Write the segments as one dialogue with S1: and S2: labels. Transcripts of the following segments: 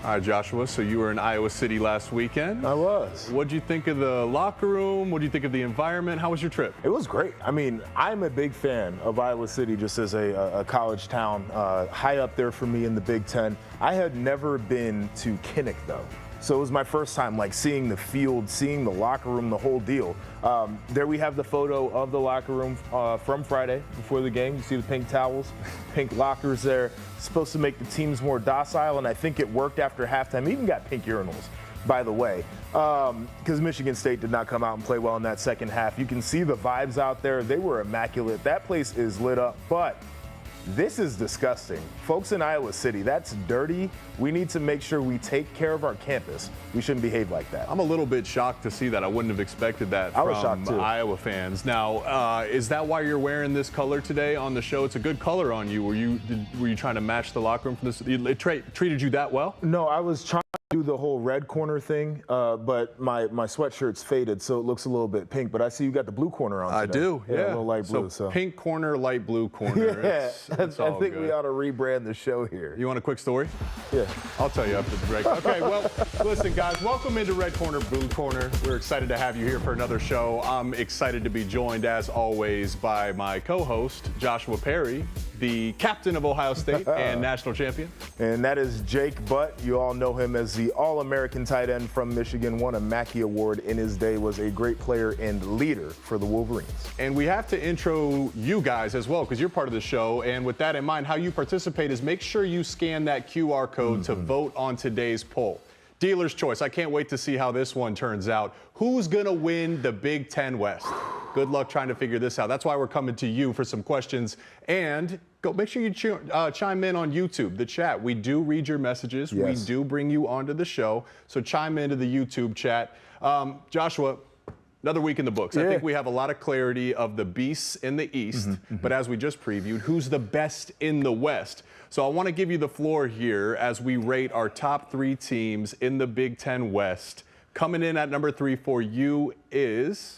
S1: All right, Joshua, so you were in Iowa City last weekend.
S2: I was.
S1: What'd you think of the locker room? What do you think of the environment? How was your trip?
S2: It was great. I mean, I'm a big fan of Iowa City just as a college town, high up there for me in the Big Ten. I had never been to Kinnick, though. So it was my first time, like, seeing the field, seeing the locker room, the whole deal. There we have the photo of the locker room from Friday before the game. You see the pink towels, pink lockers there. It's supposed to make the teams more docile, and I think it worked after halftime. Even got pink urinals, by the way, because Michigan State did not come out and play well in that second half. You can see the vibes out there. They were immaculate. That place is lit up, but this is disgusting. Folks in Iowa City, that's dirty. We need to make sure we take care of our campus. We shouldn't behave like that.
S1: I'm a little bit shocked to see that. I wouldn't have expected that from Iowa fans. Now, is that why you're wearing this color today on the show? It's a good color on you. Were you trying to match the locker room for this? It treated you that well?
S2: No, I was trying to do the whole red corner thing, but my sweatshirt's faded, so it looks a little bit pink. But I see you got the blue corner on today.
S1: I do, yeah.
S2: A little light blue. So
S1: pink corner, light blue corner.
S2: Yeah,
S1: it's
S2: I think
S1: good.
S2: we ought to rebrand the show here.
S1: You want a quick story?
S2: Yeah.
S1: I'll tell you after the break. Okay, well, listen, guys, welcome into Red Corner, Blue Corner. We're excited to have you here for another show. I'm excited to be joined, as always, by my co-host, Joshua Perry, the captain of Ohio State and national champion.
S2: And that is Jake Butt. You all know him as the All-American tight end from Michigan, won a Mackey Award in his day, was a great player and leader for the Wolverines.
S1: And we have to intro you guys as well, because you're part of the show. And with that in mind, how you participate is make sure you scan that QR code to vote on today's poll. Dealer's choice. I can't wait to see how this one turns out. Who's going to win the Big Ten West? Good luck trying to figure this out. That's why we're coming to you for some questions. And make sure you chime in on YouTube, the chat. We do read your messages.
S2: Yes.
S1: We do bring you onto the show. So chime into the YouTube chat. Joshua, another week in the books.
S2: Yeah.
S1: I think we have a lot of clarity of the beasts in the East. But as we just previewed, who's the best in the West? So I want to give you the floor here as we rate our top 3 teams in the Big Ten West. Coming in at number 3 for you is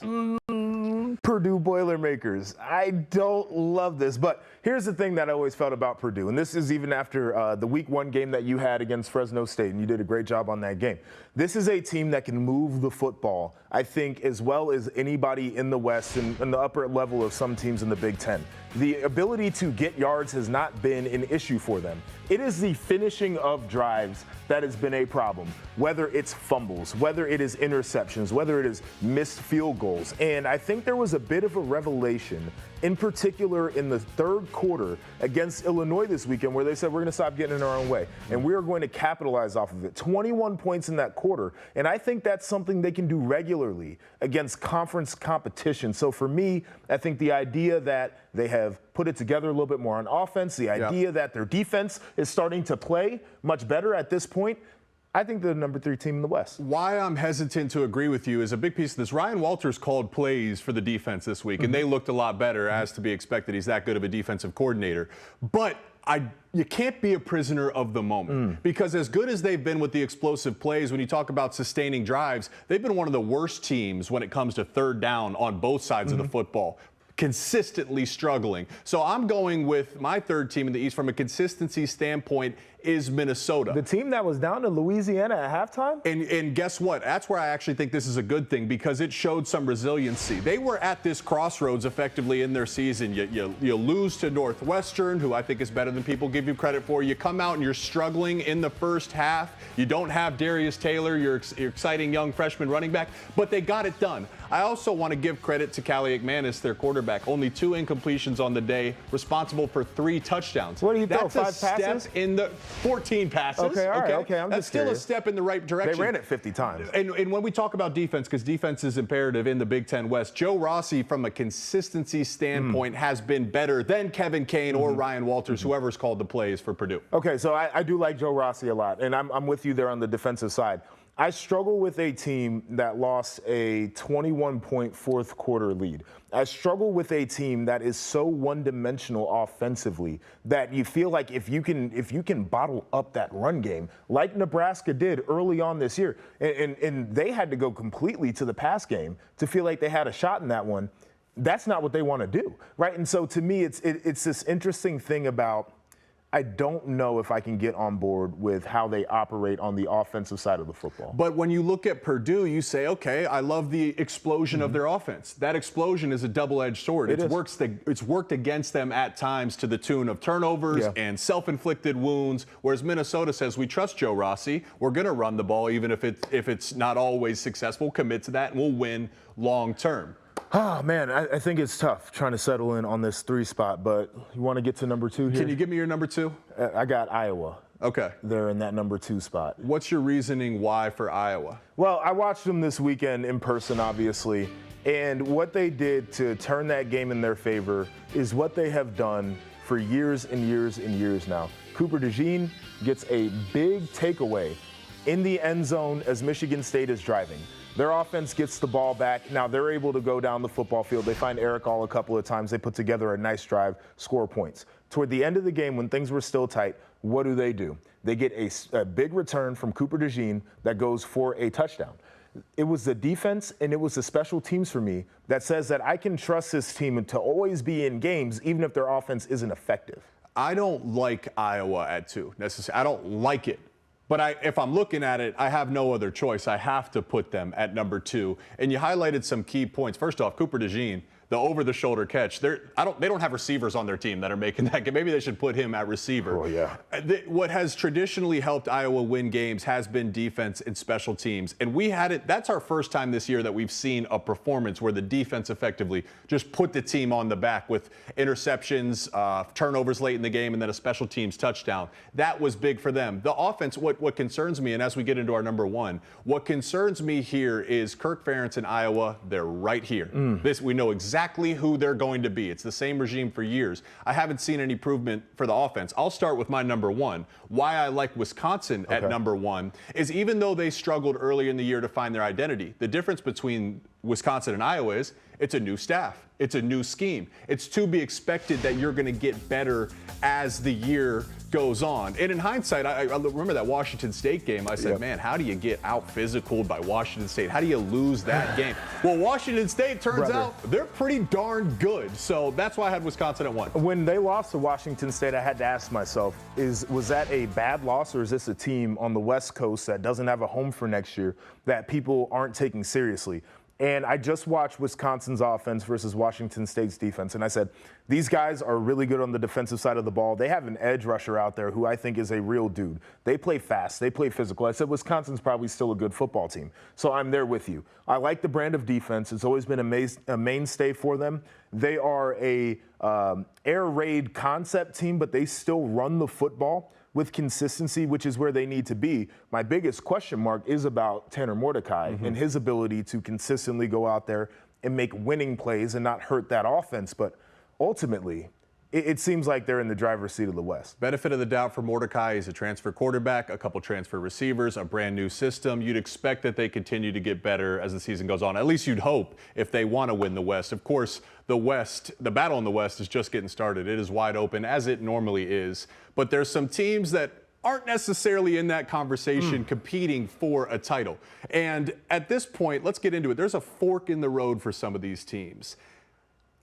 S2: Purdue Boilermakers. I don't love this, but here's the thing that I always felt about Purdue, and this is even after the week 1 game that you had against Fresno State, and you did a great job on that game. This is a team that can move the football, I think, as well as anybody in the West and the upper level of some teams in the Big Ten. The ability to get yards has not been an issue for them. It is the finishing of drives that has been a problem, whether it's fumbles, whether it is interceptions, whether it is missed field goals. And I think there was a bit of a revelation, in particular in the third quarter against Illinois this weekend, where they said, we're going to stop getting in our own way, and we are going to capitalize off of it. 21 points in that quarter, and I think that's something they can do regularly against conference competition. So for me, I think the idea that they have put it together a little bit more on offense, the idea that their defense is starting to play much better at this point, I think they're the number 3 team in the West.
S1: Why I'm hesitant to agree with you is a big piece of this. Ryan Walters called plays for the defense this week, and they looked a lot better, as to be expected. He's that good of a defensive coordinator. But you can't be a prisoner of the moment, because as good as they've been with the explosive plays, when you talk about sustaining drives, they've been one of the worst teams when it comes to third down on both sides of the football. Consistently struggling. So I'm going with my 3rd team in the East from a consistency standpoint is Minnesota.
S2: The team that was down to Louisiana at halftime?
S1: And guess what? That's where I actually think this is a good thing, because it showed some resiliency. They were at this crossroads effectively in their season. You lose to Northwestern, who I think is better than people give you credit for. You come out and you're struggling in the first half. You don't have Darius Taylor, your exciting young freshman running back, but they got it done. I also want to give credit to Callie McManus, their quarterback. Only 2 incompletions on the day, responsible for 3 touchdowns.
S2: What do you throw,
S1: That's
S2: 5
S1: a
S2: passes?
S1: step in the 14 passes.
S2: Okay, all right, okay. I'm
S1: That's
S2: just
S1: still
S2: curious.
S1: a step in the right direction.
S2: They ran it 50 times.
S1: And when we talk about defense, because defense is imperative in the Big Ten West, Joe Rossi, from a consistency standpoint, has been better than Kevin Kane or Ryan Walters, whoever's called the plays for Purdue.
S2: Okay, so I do like Joe Rossi a lot, and I'm with you there on the defensive side. I struggle with a team that lost a 21-point fourth quarter lead. I struggle with a team that is so one-dimensional offensively that you feel like if you can bottle up that run game like Nebraska did early on this year, and they had to go completely to the pass game to feel like they had a shot in that one. That's not what they want to do, right? And so to me, it's this interesting thing about I don't know if I can get on board with how they operate on the offensive side of the football.
S1: But when you look at Purdue, you say, okay, I love the explosion of their offense. That explosion is a double-edged sword. It's worked against them at times to the tune of turnovers and self-inflicted wounds, whereas Minnesota says, we trust Joe Rossi. We're going to run the ball even if it's not always successful. Commit to that, and we'll win long term.
S2: Oh, man, I think it's tough trying to settle in on this 3 spot, but you want to get to number 2 here?
S1: Can you give me your number 2?
S2: I got Iowa.
S1: Okay.
S2: They're in that number 2 spot.
S1: What's your reasoning why for Iowa?
S2: Well, I watched them this weekend in person, obviously, and what they did to turn that game in their favor is what they have done for years and years and years now. Cooper DeJean gets a big takeaway in the end zone as Michigan State is driving. Their offense gets the ball back. Now they're able to go down the football field. They find Eric All a couple of times. They put together a nice drive, score points. Toward the end of the game, when things were still tight, what do? They get a big return from Cooper DeJean that goes for a touchdown. It was the defense and it was the special teams for me that says that I can trust this team to always be in games, even if their offense isn't effective.
S1: I don't like Iowa at 2 necessarily. I don't like it. But if I'm looking at it, I have no other choice. I have to put them at number 2. And you highlighted some key points. First off, Cooper DeJean, the over-the-shoulder catch. They don't have receivers on their team that are making that. Maybe they should put him at receiver.
S2: Oh, yeah.
S1: What has traditionally helped Iowa win games has been defense and special teams. And we had it. That's our first time this year that we've seen a performance where the defense effectively just put the team on the back with interceptions, turnovers late in the game, and then a special teams touchdown. That was big for them. The offense, what concerns me, and as we get into our number 1, what concerns me here is Kirk Ferentz in Iowa. They're right here. We know exactly who they're going to be. It's the same regime for years. I haven't seen any improvement for the offense. I'll start with my number 1. Why I like Wisconsin at number 1 is even though they struggled early in the year to find their identity, the difference between Wisconsin and Iowa is it's a new staff. It's a new scheme. It's to be expected that you're going to get better as the year goes on. And in hindsight, I remember that Washington State game. I said, man, how do you get out-physicaled by Washington State? How do you lose that game? Well, Washington State, turns out, they're pretty darn good. So that's why I had Wisconsin at 1.
S2: When they lost to Washington State, I had to ask myself, was that a bad loss, or is this a team on the West Coast that doesn't have a home for next year that people aren't taking seriously? And I just watched Wisconsin's offense versus Washington State's defense, and I said, these guys are really good on the defensive side of the ball. They have an edge rusher out there who I think is a real dude. They play fast. They play physical. I said Wisconsin's probably still a good football team. So I'm there with you. I like the brand of defense. It's always been a mainstay for them. They are a air raid concept team, but they still run the football with consistency, which is where they need to be. My biggest question mark is about Tanner Mordecai and his ability to consistently go out there and make winning plays and not hurt that offense. But ultimately, it seems like they're in the driver's seat of the West.
S1: Benefit of the doubt for Mordecai. He's a transfer quarterback, a couple transfer receivers, a brand new system. You'd expect that they continue to get better as the season goes on. At least you'd hope if they want to win the West. Of course, the West, the battle in the West is just getting started. It is wide open, as it normally is. But there's some teams that aren't necessarily in that conversation competing for a title. And at this point, let's get into it. There's a fork in the road for some of these teams.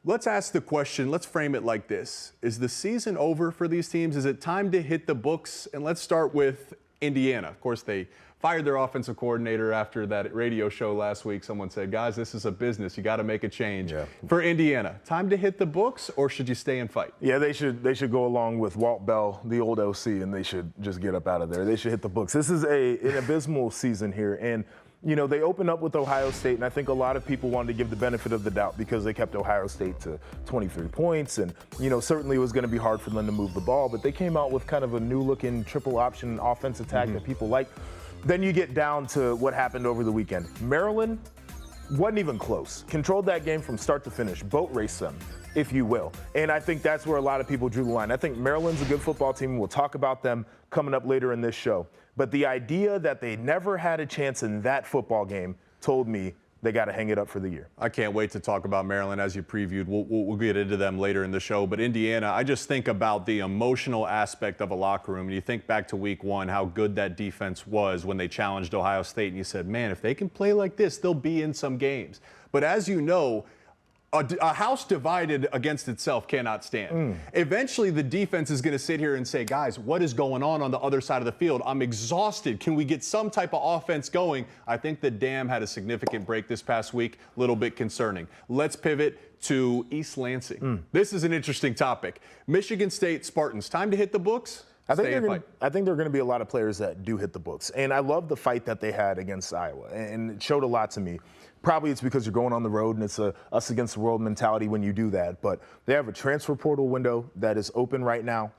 S1: Let's ask the question, let's frame it like this. Is the season over for these teams? Is it time to hit the books? And let's start with Indiana. Of course, they fired their offensive coordinator after that radio show last week. Someone said, guys, this is a business. You got to make a change. For Indiana, time to hit the books, or should you stay and fight?
S2: Yeah, they should go along with Walt Bell, the old OC, and they should just get up out of there. They should hit the books. This is an abysmal season here. And you know, they opened up with Ohio State, and I think a lot of people wanted to give the benefit of the doubt because they kept Ohio State to 23 points. And, you know, certainly it was going to be hard for them to move the ball, but they came out with kind of a new-looking triple option offense attack that people like. Then you get down to what happened over the weekend. Maryland wasn't even close. Controlled that game from start to finish. Boat raced them, if you will. And I think that's where a lot of people drew the line. I think Maryland's a good football team. We'll talk about them coming up later in this show. But the idea that they never had a chance in that football game told me they got to hang it up for the year.
S1: I can't wait to talk about Maryland as you previewed. We'll get into them later in the show. But Indiana, I just think about the emotional aspect of a locker room. And you think back to week 1, how good that defense was when they challenged Ohio State. And you said, man, if they can play like this, they'll be in some games. But as you know, A house divided against itself cannot stand. Eventually, the defense is going to sit here and say, guys, what is going on the other side of the field? I'm exhausted. Can we get some type of offense going? I think the Dam had a significant break this past week. A little bit concerning. Let's pivot to East Lansing. This is an interesting topic. Michigan State Spartans, time to hit the books?
S2: I think there are going to be a lot of players that do hit the books. And I love the fight that they had against Iowa. And it showed a lot to me. Probably it's because you're going on the road and it's a us against the world mentality when you do that. But they have a transfer portal window that is open right now.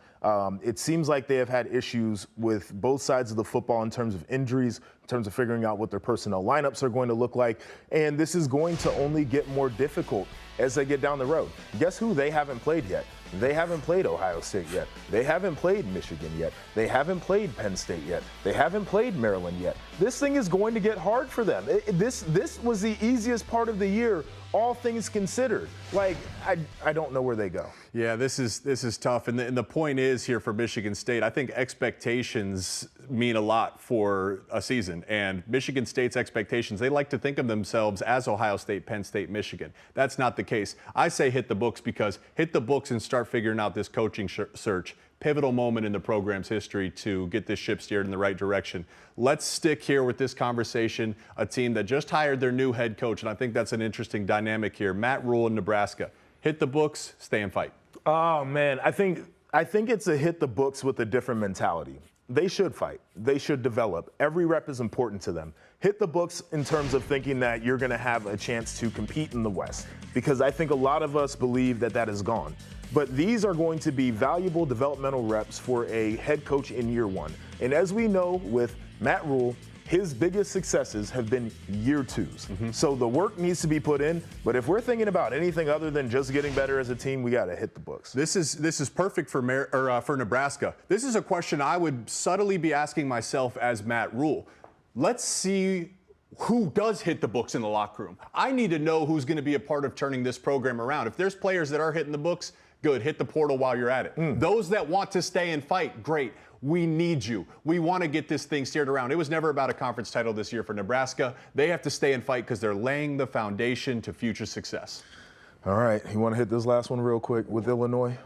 S2: It seems like they have had issues with both sides of the football in terms of injuries, in terms of figuring out what their personnel lineups are going to look like. And this is going to only get more difficult as they get down the road. Guess who they haven't played yet? They haven't played Ohio State yet. They haven't played Michigan yet. They haven't played Penn State yet. They haven't played Maryland yet. This thing is going to get hard for them. This was the easiest part of the year, all things considered. Like, I don't know where they go.
S1: Yeah, this is tough. And the point is here for Michigan State, I think expectations mean a lot for a season. And Michigan State's expectations, they like to think of themselves as Ohio State, Penn State, Michigan. That's not the case. I say hit the books because hit the books and start figuring out this coaching search. Pivotal moment in the program's history to get this ship steered in the right direction. Let's stick here with this conversation, a team that just hired their new head coach, and I think that's an interesting dynamic here. Matt Rule in Nebraska. Hit the books, stay and fight.
S2: Oh, man, I think it's a hit the books with a different mentality. They should fight. They should develop. Every rep is important to them. Hit the books in terms of thinking that you're going to have a chance to compete in the West, because I think a lot of us believe that that is gone. But these are going to be valuable developmental reps for a head coach in year one. And as we know with Matt Rule, his biggest successes have been year twos. So the work needs to be put in. But if we're thinking about anything other than just getting better as a team, we got to hit the books.
S1: This is perfect for Nebraska. This is a question I would subtly be asking myself as Matt Rule. Let's see who does hit the books in the locker room. I need to know who's going to be a part of turning this program around. If there's players that are hitting the books, good, hit the portal while you're at it. Those that want to stay and fight, great. We need you. We want to get this thing steered around. It was never about a conference title this year for Nebraska. They have to stay and fight because they're laying the foundation to future success.
S2: All right, you want to hit this last one real quick with Illinois?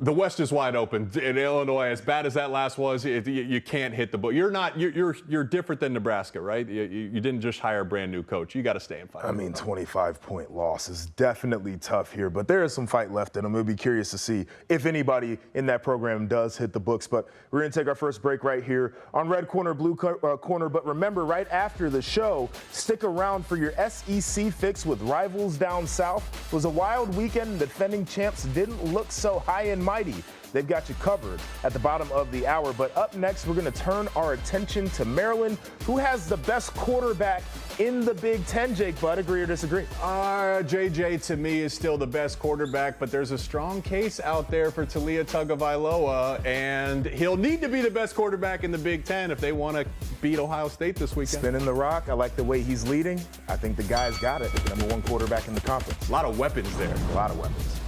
S1: The West is wide open in Illinois. As bad as that last was, you can't hit the book. You're different than Nebraska, right? You didn't just hire a brand new coach. You got to stay and fight.
S2: I mean, 25-point loss is definitely tough here, but there is some fight left in them. We'll be curious to see if anybody in that program does hit the books. But we're going to take our first break right here on Red Corner, Blue Corner. But remember, right after the show, stick around for your SEC fix with rivals down south. It was a wild weekend. The defending champs didn't look so high and mighty. They've got you covered at the bottom of the hour. But up next, we're going to turn our attention to Maryland, who has the best quarterback in the Big Ten. Jake Budd, agree or disagree?
S1: JJ, to me, is still the best quarterback, but there's a strong case out there for Taulia Tagovailoa, and he'll need to be the best quarterback in the Big Ten if they want to beat Ohio State this weekend.
S2: Spinning the rock. I like the way he's leading. I think the guy's got it. The number one quarterback in the conference.
S1: A lot of weapons there.
S2: A lot of weapons.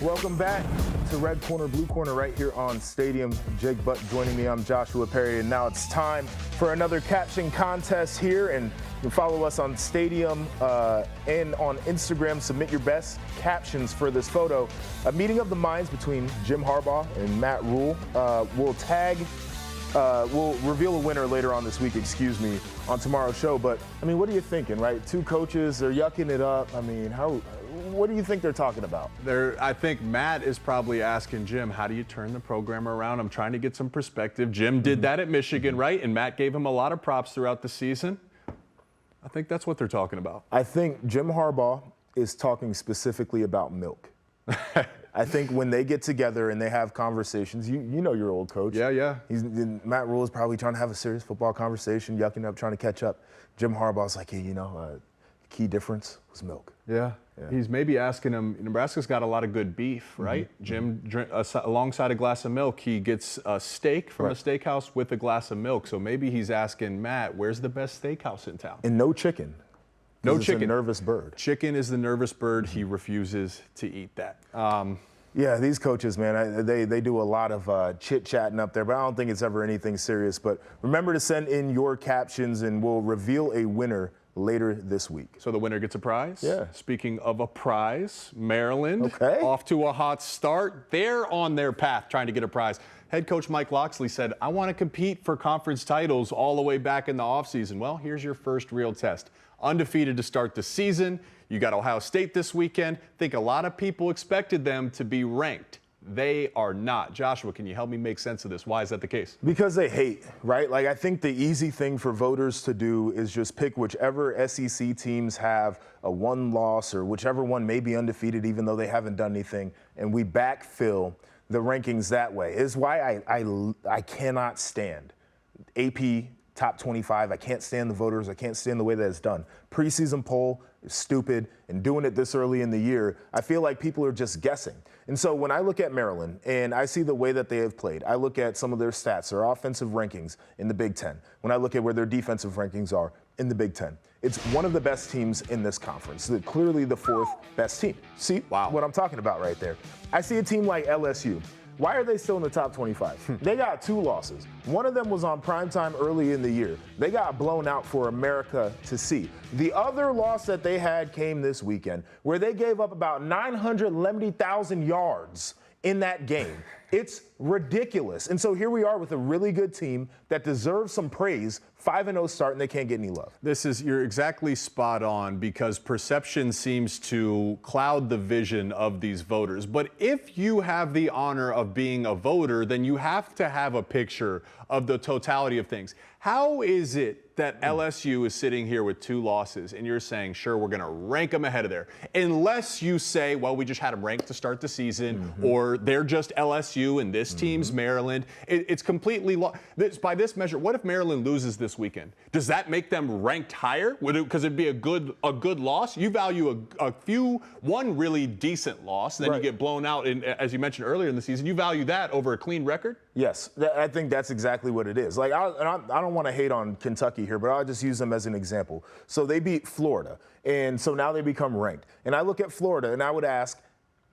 S2: Welcome back to Red Corner, Blue Corner right here on Stadium. Jake Butt joining me. I'm Joshua Perry, and now it's time for another caption contest here. And you can follow us on Stadium and on Instagram. Submit your best captions for this photo. A meeting of the minds between Jim Harbaugh and Matt Rule. We'll reveal a winner later on this week, on tomorrow's show. But, I mean, what are you thinking, right? Two coaches, they're yucking it up. I mean, what do you think they're talking about?
S1: I think Matt is probably asking Jim, how do you turn the program around? I'm trying to get some perspective. Jim did that at Michigan, right? And Matt gave him a lot of props throughout the season. I think that's what they're talking about.
S2: I think Jim Harbaugh is talking specifically about milk. I think when they get together and they have conversations, you know your old coach.
S1: Yeah.
S2: Matt Rule is probably trying to have a serious football conversation, yucking up, trying to catch up. Jim Harbaugh's like, hey, key difference was milk.
S1: Yeah. He's maybe asking him, Nebraska's got a lot of good beef, right? Jim, alongside a glass of milk, he gets a steak from a steakhouse with a glass of milk. So maybe he's asking Matt, where's the best steakhouse in town?
S2: And no chicken.
S1: No chicken.
S2: It's a nervous bird.
S1: Chicken is the nervous bird. He refuses to eat that.
S2: Yeah, these coaches, man, they do a lot of chit-chatting up there, but I don't think it's ever anything serious. But remember to send in your captions, and we'll reveal a winner later this week.
S1: So the winner gets a prize?
S2: Yeah.
S1: Speaking of a prize, Maryland off to a hot start. They're on their path trying to get a prize. Head coach Mike Loxley said, I want to compete for conference titles all the way back in the offseason. Well, here's your first real test. Undefeated to start the season. You got Ohio State this weekend. Think a lot of people expected them to be ranked. They are not. Joshua, can you help me make sense of this? Why is that the case?
S2: Because they hate, right? Like, I think the easy thing for voters to do is just pick whichever SEC teams have a one loss or whichever one may be undefeated even though they haven't done anything, and we backfill the rankings that way. Is why I cannot stand AP top 25. I can't stand the voters. I can't stand the way that it's done. Preseason poll is stupid, and doing it this early in the year, I feel like people are just guessing. And so when I look at Maryland and I see the way that they have played, I look at some of their stats, their offensive rankings in the Big Ten. When I look at where their defensive rankings are in the Big Ten, it's one of the best teams in this conference. Clearly the fourth best team. See what I'm talking about right there. I see a team like LSU. Why are they still in the top 25? They got 2 losses. One of them was on primetime early in the year. They got blown out for America to see. The other loss that they had came this weekend, where they gave up about 970,000 yards in that game. It's ridiculous. And so here we are with a really good team that deserves some praise. 5-0 start, and they can't get any love.
S1: You're exactly spot on, because perception seems to cloud the vision of these voters. But if you have the honor of being a voter, then you have to have a picture of the totality of things. How is it that LSU is sitting here with 2 losses and you're saying, sure, we're going to rank them ahead of there? Unless you say, well, we just had them ranked to start the season, or they're just LSU and this team's Maryland. It's completely by this measure. What if Maryland loses this weekend? Does that make them ranked higher? Because it'd be a good loss. You value one really decent loss, then you get blown out. As you mentioned earlier in the season, you value that over a clean record.
S2: Yes, I think that's exactly what it is. Like, I don't want to hate on Kentucky here, but I'll just use them as an example. So they beat Florida, and so now they become ranked. And I look at Florida, and I would ask,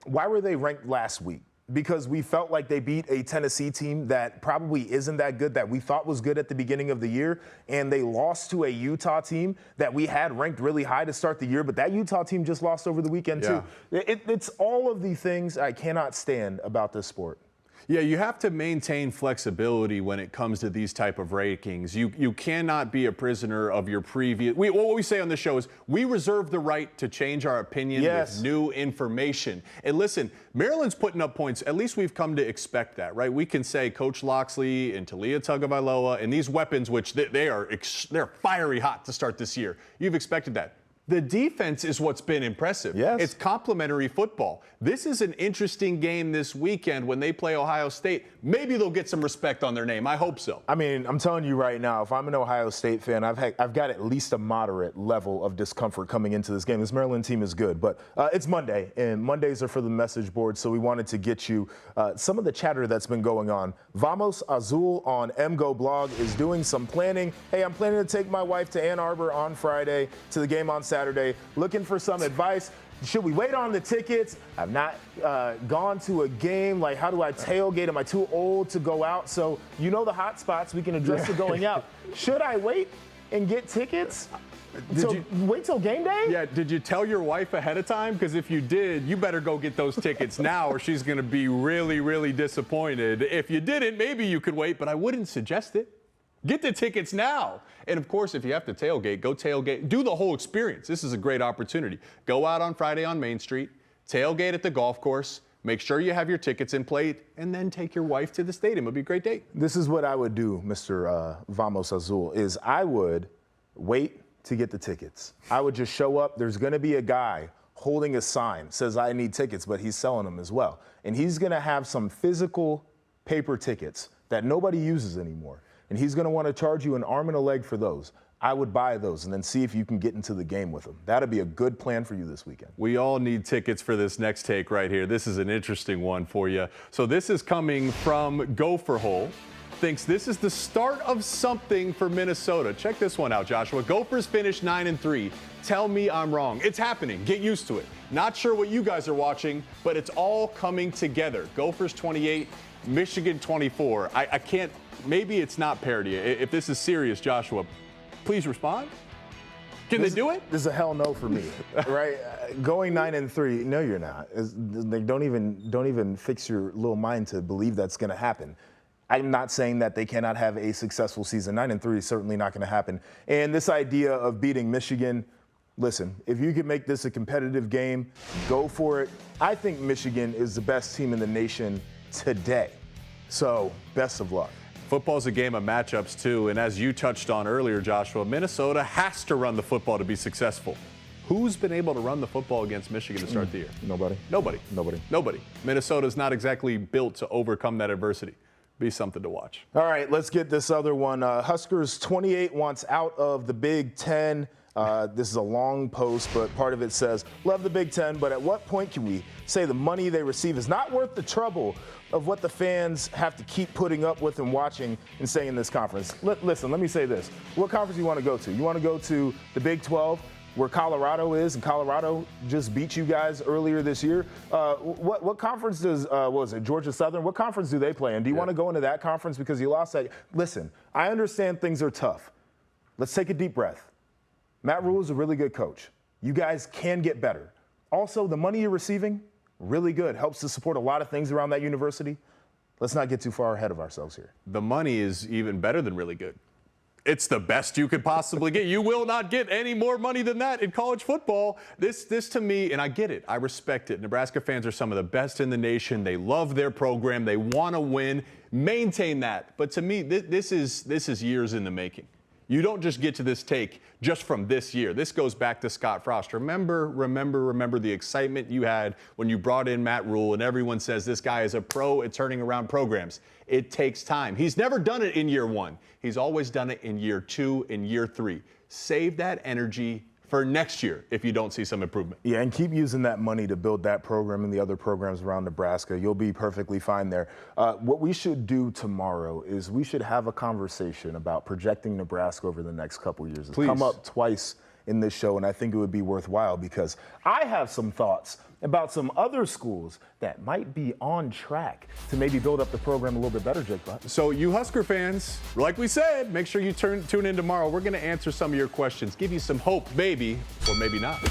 S2: why were they ranked last week? Because we felt like they beat a Tennessee team that probably isn't that good, that we thought was good at the beginning of the year, and they lost to a Utah team that we had ranked really high to start the year, but that Utah team just lost over the weekend too. It's all of the things I cannot stand about this sport.
S1: Yeah, you have to maintain flexibility when it comes to these type of rankings. You cannot be a prisoner of your previous. What we say on this show is we reserve the right to change our opinion with new information. And listen, Maryland's putting up points. At least we've come to expect that, right? We can say Coach Loxley and Talia Tagovailoa and these weapons, which they're fiery hot to start this year. You've expected that. The defense is what's been impressive.
S2: Yes.
S1: It's complementary football. This is an interesting game this weekend when they play Ohio State. Maybe they'll get some respect on their name. I hope so.
S2: I mean, I'm telling you right now, if I'm an Ohio State fan, I've got at least a moderate level of discomfort coming into this game. This Maryland team is good, but it's Monday, and Mondays are for the message board, so we wanted to get you some of the chatter that's been going on. Vamos Azul on MGO blog is doing some planning. Hey, I'm planning to take my wife to Ann Arbor on Friday to the game on Saturday. Looking for some advice. should we wait on the tickets? I've not gone to a game. Like, how do I tailgate? Am I too old to go out? So, you know the hot spots. We can address it going out. Should I wait and get tickets? Wait till game day?
S1: Yeah, did you tell your wife ahead of time? Because if you did, you better go get those tickets now or she's going to be really, really disappointed. If you didn't, maybe you could wait, but I wouldn't suggest it. Get the tickets now. And of course, if you have to tailgate, go tailgate. Do the whole experience. This is a great opportunity. Go out on Friday on Main Street, tailgate at the golf course, make sure you have your tickets in play, and then take your wife to the stadium. It'll be a great date.
S2: This is what I would do, Mr. Vamos Azul, is I would wait to get the tickets. I would just show up. There's going to be a guy holding a sign, says I need tickets, but he's selling them as well. And he's going to have some physical paper tickets that nobody uses anymore. And he's going to want to charge you an arm and a leg for those. I would buy those and then see if you can get into the game with them. That'd be a good plan for you this weekend.
S1: We all need tickets for this next take right here. This is an interesting one for you. So this is coming from Gopher Hole. Thinks this is the start of something for Minnesota. Check this one out, Joshua. Gophers finished 9-3. Tell me I'm wrong. It's happening. Get used to it. Not sure what you guys are watching, but it's all coming together. Gophers 28, Michigan 24. I can't. Maybe it's not parody. If this is serious, Joshua, please respond. Can they do it?
S2: This is a hell no for me, right? Going 9-3, no, you're not. They don't even fix your little mind to believe that's going to happen. I'm not saying that they cannot have a successful season. 9-3 is certainly not going to happen. And this idea of beating Michigan, listen, if you can make this a competitive game, go for it. I think Michigan is the best team in the nation today. So, best of luck.
S1: Football's a game of matchups, too. And as you touched on earlier, Joshua, Minnesota has to run the football to be successful. Who's been able to run the football against Michigan to start the year?
S2: Nobody.
S1: Nobody. Minnesota's not exactly built to overcome that adversity. Be something to watch.
S2: All right, let's get this other one. Huskers 28 wants out of the Big Ten. This is a long post, but part of it says, love the Big Ten, but at what point can we say the money they receive is not worth the trouble of what the fans have to keep putting up with and watching and saying in this conference? Listen, let me say this. What conference do you want to go to? You want to go to the Big 12, where Colorado is, and Colorado just beat you guys earlier this year. What conference does, what was it, Georgia Southern? What conference do they play in? Do you want to go into that conference because you lost that? Listen, I understand things are tough. Let's take a deep breath. Matt Rule is a really good coach. You guys can get better. Also, the money you're receiving, really good. Helps to support a lot of things around that university. Let's not get too far ahead of ourselves here.
S1: The money is even better than really good. It's the best you could possibly get. You will not get any more money than that in college football. This to me, and I get it, I respect it. Nebraska fans are some of the best in the nation. They love their program. They want to win. Maintain that. But to me, this is years in the making. You don't just get to this take just from this year. This goes back to Scott Frost. Remember the excitement you had when you brought in Matt Rule and everyone says this guy is a pro at turning around programs. It takes time. He's never done it in year one. He's always done it in year two and year three. Save that energy for next year if you don't see some improvement.
S2: Yeah, and keep using that money to build that program and the other programs around Nebraska. You'll be perfectly fine there. What we should do tomorrow is we should have a conversation about projecting Nebraska over the next couple years. It's
S1: Please.
S2: come up twice in this show, and I think it would be worthwhile because I have some thoughts about some other schools that might be on track to maybe build up the program a little bit better, Jake Butt.
S1: So you Husker fans, like we said, make sure you tune in tomorrow. We're going to answer some of your questions, give you some hope, maybe, or maybe not.